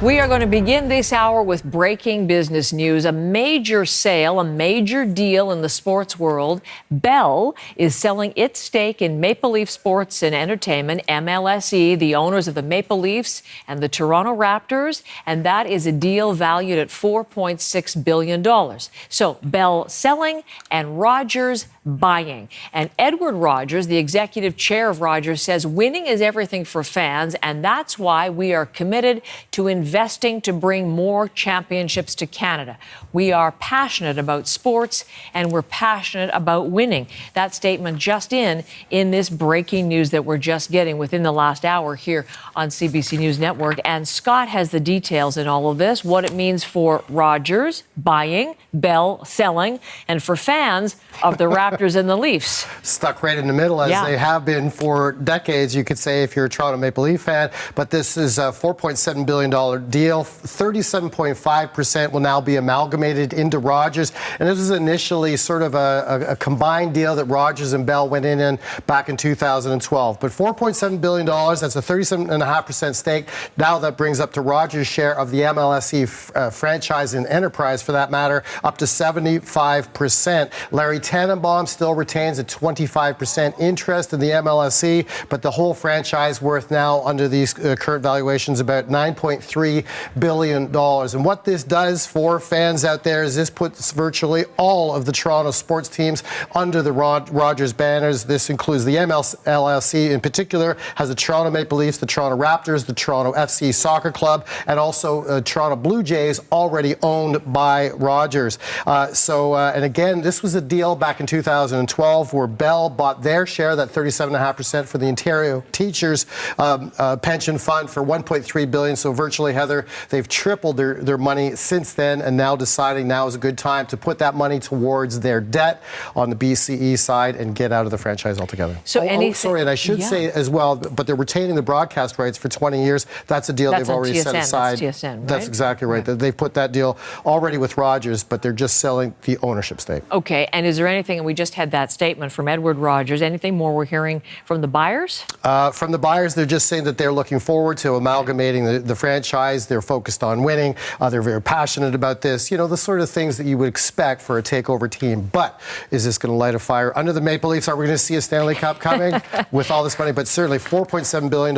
We are going to begin this hour with breaking business news. A major sale, a major deal in the sports world. Bell is selling its stake in Maple Leaf Sports and Entertainment, MLSE, the owners of the Maple Leafs and the Toronto Raptors, and that is a deal valued at $4.6 billion. So Bell selling and Rogers buying. And Edward Rogers, the executive chair of Rogers, says winning is everything for fans, and that's why we are committed to investing to bring more championships to Canada. We are passionate about sports and we're passionate about winning. That statement just in this breaking news that we're just getting within the last hour here on CBC News Network. And Scott has the details in all of this, what it means for Rogers buying, Bell selling, and for fans of the Raptors and the Leafs. Stuck right in the middle, as they have been for decades, you could say, if you're a Toronto Maple Leaf fan. But this is a $4.7 billion deal. 37.5% will now be amalgamated into Rogers. And this was initially sort of a combined deal that Rogers and Bell went in back in 2012. But $4.7 billion, that's a 37.5% stake. Now that brings up to Rogers' share of the MLSE franchise and enterprise, for that matter, up to 75%. Larry Tannenbaum still retains a 25% interest in the MLSE, but the whole franchise worth now, under these current valuations, about $9.3 billion. And what this does for fans out there is this puts virtually all of the Toronto sports teams under the Rogers banners. This includes the MLSE in particular, has the Toronto Maple Leafs, the Toronto Raptors, the Toronto FC Soccer Club, and also Toronto Blue Jays, already owned by Rogers. And again, this was a deal back in 2012 where Bell bought their share, that 37.5% for the Ontario Teachers Pension Fund, for $1.3 billion. So virtually, Heather, they've tripled their money since then, and now deciding now is a good time to put that money towards their debt on the BCE side and get out of the franchise altogether. So sorry, and I should say as well, but they're retaining the broadcast rights for 20 years. That's a deal they've already set aside. That's TSN, right? That's exactly right. Yeah. They put that deal already with Rogers, but they're just selling the ownership stake. Okay, and is there anything, and we just had that statement from Edward Rogers, anything more we're hearing from the buyers? From the buyers, they're just saying that they're looking forward to amalgamating the franchise. They're focused on winning. They're very passionate about this. You know, the sort of things that you would expect for a takeover team. But is this going to light a fire under the Maple Leafs? Are we going to see a Stanley Cup coming with all this money? But certainly $4.7 billion,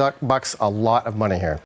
a lot of money here.